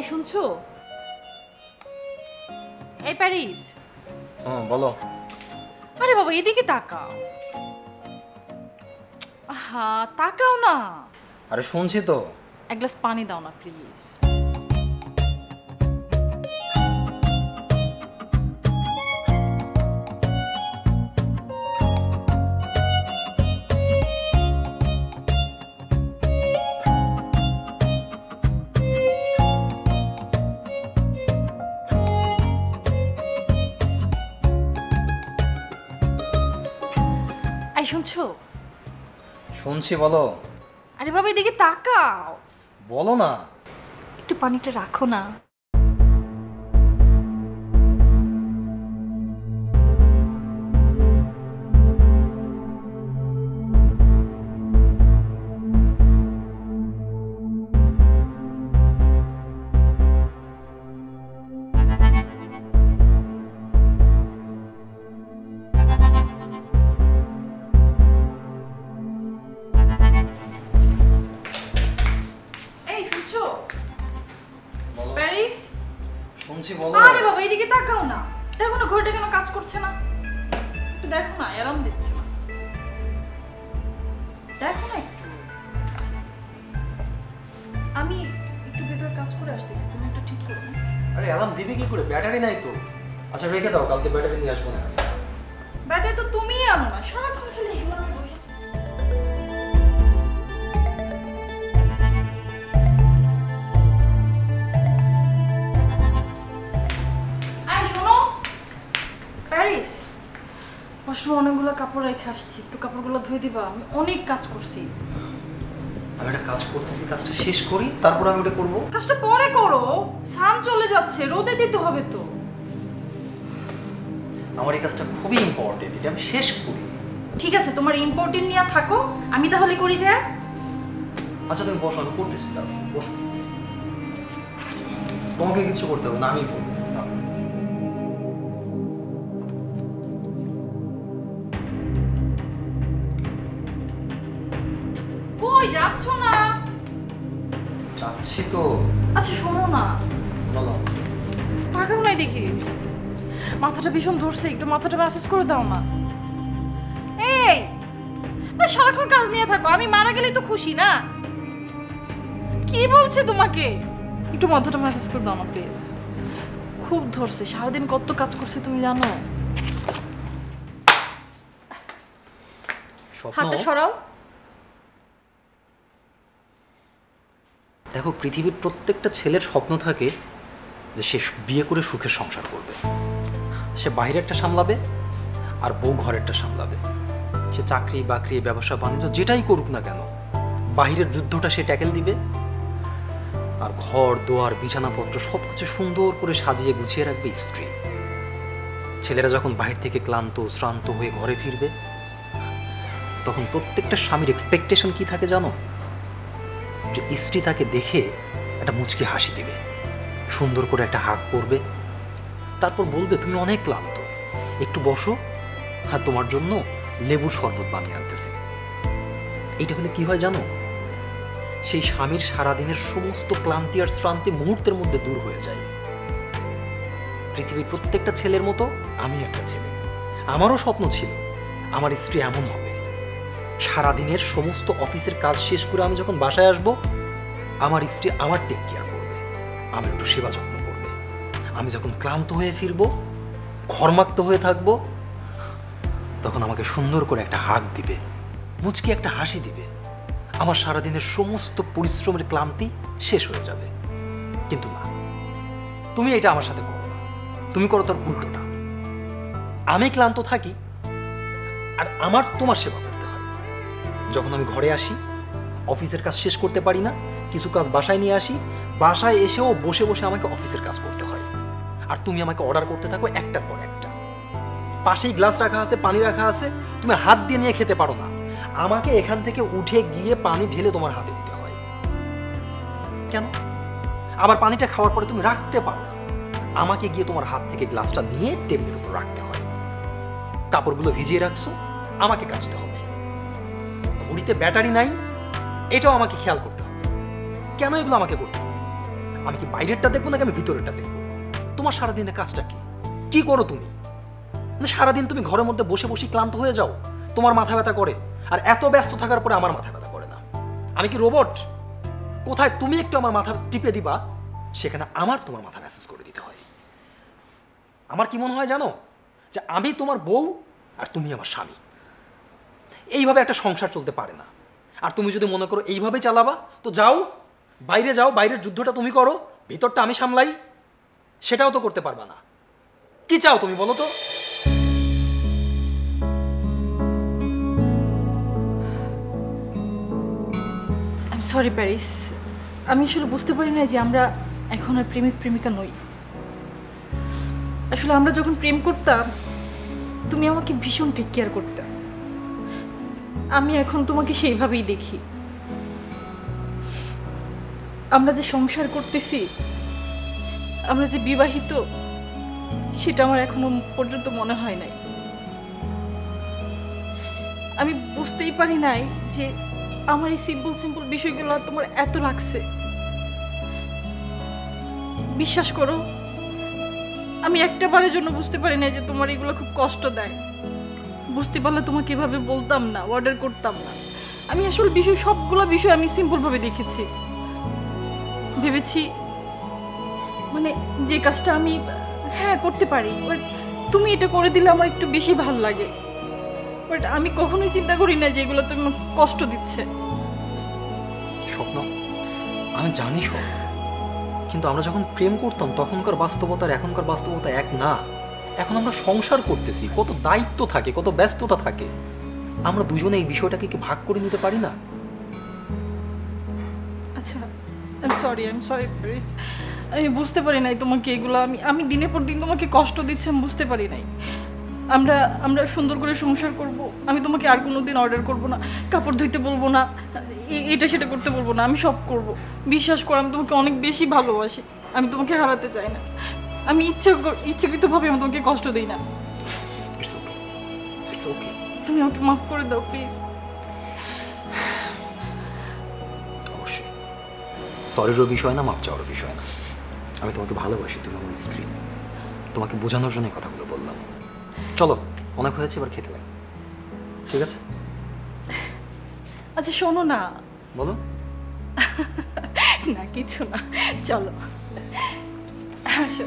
এই শুনছো? এই প্যারিস। বলো। আরে বাবা এদিকে তাকাও। আহা তাকাও না। আরে শুনছি তো। এক গ্লাস পানি দাও না প্লিজ। এই শুনছো? শুনছি, বলো। আরে বাবা এদিকে তাকাও। বলো না। একটু পানিটা রাখো না। শুনছি, বলো। আরে বাবা এদিকে তাকাও না। দেখো না ঘড়িটা কেন কাজ করছে না। একটু দেখো না, অ্যালার্ম দিচ্ছে না। দেখো না একটু। আমি একটু ভেতরে কাজ করে আসতেছি, তুমি একটু ঠিক করো। আরে অ্যালার্ম দিবে কি করে? ব্যাটারি নাই তো। আচ্ছা রেখে দাও, কালকে ব্যাটারি নিয়ে আসবো না। ব্যাটারি তো তুমিই আনো না, সারাক্ষণ খালি এগুলো নিয়ে বসে। ওয়াশরুমে অনেকগুলো কাপড় রেখে আসছি, একটু কাপড়গুলো ধুয়ে দিবা? আমি অনেক কাজ করছি। আমি একটা কাজ করতেছি, কাজটা শেষ করি তারপর আমি ওটা করবো। কাজটা পরে করো, সান চলে যাচ্ছে, রোদে দিতে হবে তো। আমার এই কাজটা খুবই ইম্পর্টেন্ট, এটা আমি শেষ করি। ঠিক আছে তোমার ইম্পর্টেন্ট নিয়ে থাকো, আমি তাহলে করি যা। আচ্ছা তুমি বসো, আমি করতেছি। তারপর বসো, তোমাকে কিছু করতে হবে না, আমি করবো। কই যাচ্ছ না? যাচ্ছি তো। আচ্ছা শোনো না। বলো। তাকাও নাই দেখি, মাথাটা ভীষণ ধরছে, একটু মাথাটা ম্যাসাজ করে দাও না। এই সারাক্ষণ কাজ নিয়ে থাকো, আমি মারা গেলেই তো খুশি না। কি বলছে তোমাকে? একটু মাথাটা ম্যাসাজ করে দাও না প্লিজ। খুব ধরছে, সারাদিন কত কাজ করছে তুমি জানো। হাতটা সরাও। দেখো, পৃথিবীর প্রত্যেকটা ছেলের স্বপ্ন থাকে যে সে বিয়ে করে সুখের সংসার করবে। সে বাইরেরটা সামলাবে আর বউ ঘরেরটা সামলাবে। সে চাকরি বাকরি ব্যবসা বাণিজ্য যেটাই করুক না কেন, বাহিরের যুদ্ধটা সে ট্যাকেল দিবে, আর ঘর দোয়ার বিছানাপত্র সবকিছু সুন্দর করে সাজিয়ে গুছিয়ে রাখবে স্ত্রী। ছেলেরা যখন বাহির থেকে ক্লান্ত শ্রান্ত হয়ে ঘরে ফিরবে, তখন প্রত্যেকটা স্বামীর এক্সপেকটেশন কি থাকে জানো? যে স্ত্রী তাকে দেখে একটা মুচকি হাসি দিবে, সুন্দর করে একটা হাত করবে, তারপর বলবে তুমি অনেক ক্লান্ত, একটু বসো, আর তোমার জন্য লেবুর শরবত বানিয়ে আনতেছি। এইটা হলে কি হয় জানো? সেই স্বামীর সারাদিনের সমস্ত ক্লান্তি আর শ্রান্তি মুহূর্তের মধ্যে দূর হয়ে যায়। পৃথিবীর প্রত্যেকটা ছেলের মতো আমি একটা ছেলে, আমারও স্বপ্ন ছিল আমার স্ত্রী এমন হবে। সারাদিনের সমস্ত অফিসের কাজ শেষ করে আমি যখন বাসায় আসব, আমার স্ত্রী আমার টেক কেয়ার করবে, আমার একটু সেবা যত্ন করবে। আমি যখন ক্লান্ত হয়ে ফিরব, ঘর্মাক্ত হয়ে থাকব, তখন আমাকে সুন্দর করে একটা হাগ দিবে, মুচকি একটা হাসি দিবে। আমার সারাদিনের সমস্ত পরিশ্রমের ক্লান্তি শেষ হয়ে যাবে। কিন্তু না, তুমি এটা আমার সাথে করো না, তুমি করো তার উল্টোটা। আমি ক্লান্ত থাকি আর আমার তোমার সেবা করতে হয়। যখন আমি ঘরে আসি, অফিসের কাজ শেষ করতে পারি না, কিছু কাজ বাসায় নিয়ে আসি, বাসায় এসেও বসে বসে আমাকে অফিসের কাজ করতে হয়। আর তুমি আমাকে অর্ডার করতে থাকো একটার পর একটা। পাশেই গ্লাস রাখা আছে, পানি রাখা আছে, তুমি হাত দিয়ে নিয়ে খেতে পারো না, আমাকে এখান থেকে উঠে গিয়ে পানি ঢেলে তোমার হাতে দিতে হয়। কেন? আবার পানিটা খাওয়ার পরে তুমি রাখতে পারো না, আমাকে গিয়ে তোমার হাত থেকে গ্লাসটা নিয়ে টেবিলের উপর রাখতে হয়। কাপড়গুলো ভিজিয়ে রাখছো, আমাকে কাচতে হবে। ঘড়িতে ব্যাটারি নাই, এটাও আমাকে খেয়াল করতে হবে। কেন এগুলো আমাকে করতে হবে? আমি কি বাইরেরটা দেখবো নাকি আমি ভিতরেরটা দেখবো? তোমার সারাদিনের কাজটা কি? কি করো তুমি? মানে সারাদিন তুমি ঘরের মধ্যে বসে বসে ক্লান্ত হয়ে যাও, তোমার মাথা ব্যথা করে, আর এত ব্যস্ত থাকার পরে আমার মাথা ব্যথা করে না? আমি কি রোবট? কোথায় তুমি একটু আমার মাথা টিপে দিবা, সেখানে আমার তোমার মাথা মেসেজ করে দিতে হয়। আমার কি মনে হয় জানো, যে আমি তোমার বউ আর তুমি আমার স্বামী, এইভাবে একটা সংসার চলতে পারে না। আর তুমি যদি মনে করো এইভাবে চালাবা, তো যাও, বাইরে যাও, বাইরের যুদ্ধটা তুমি করো, ভিতরটা আমি সামলাই। সেটাও তো করতে পারবা না। কি চাও তুমি বলো তো? সরি প্যারিস, আমি আসলে বুঝতে পারি না যে আমরা এখন আর প্রেমিক প্রেমিকা নই। আসলে আমরা যখন প্রেম করতাম তুমি আমাকে ভীষণ টেক কেয়ার করতে, আমি এখন তোমাকে সেইভাবেই দেখি। আমরা যে সংসার করতেছি, আমরা যে বিবাহিত, সেটা আমার এখনো পর্যন্ত মনে হয় নাই। আমি বুঝতেই পারি নাই যে আমার এই সিম্পল সিম্পল বিষয়গুলো তোমার এত লাগছে। বিশ্বাস করো, আমি একটা বারের জন্য বুঝতে পারি না যে তোমার এগুলো খুব কষ্ট দেয়। বুঝতে পারলে তোমাকে এভাবে বলতাম না, অর্ডার করতাম না। আমি আসলে সবগুলো বিষয় আমি সিম্পলভাবে দেখেছি, ভেবেছি মানে যে কাজটা আমি হ্যাঁ করতে পারি, বাট তুমি এটা করে দিলে আমার একটু বেশি ভালো লাগে। বাট আমি কখনোই চিন্তা করি না যে এগুলো তুমি কষ্ট দিচ্ছে। স্বপ্ন, আমি জানি সব, কিন্তু আমরা যখন প্রেম করতাম তখনকার বাস্তবতা আর এখনকার বাস্তবতা এক না। এখন আমরা সংসার করতেছি, কত দায়িত্ব থাকে, কত ব্যস্ততা থাকে। আমরা দুজনে এই বিষয়টাকে কি ভাগ করে নিতে পারি না? আচ্ছা, আই এম সরি প্লিজ। আমি বুঝতে পারি নাই তোমাকে এগুলো, আমি দিনের পর দিন তোমাকে কষ্ট দিচ্ছি, আমি বুঝতে পারি নাই। আমরা সুন্দর করে সংসার করব, আমি তোমাকে আর কোনোদিন অর্ডার করব না, কাপড় ধুইতে বলবো না, এটা সেটা করতে বলবো না, আমি সব করব। বিশ্বাস করো, আমি তোমাকে অনেক বেশি ভালোবাসি, আমি তোমাকে হারাতে চাই না। আমি ইচ্ছাকৃতভাবে আমি তোমাকে কষ্ট দিই না। It's okay, it's okay. তুমি আমাকে মাফ করে দাও প্লিজ। অবশ্যই, সরিরও বিষয় না, মাপ চাওয়ারও বিষয় না। আমি তোমাকে ভালোবাসি, তুমি আমার স্ত্রী। তোমাকে বোঝানোর জন্য কথাগুলো বললাম। চলো, অনেক হয়েছে, এবার খেতে লাগে, ঠিক আছে? আচ্ছা শোনো না। বলো। না কিছু না, চলো আসো।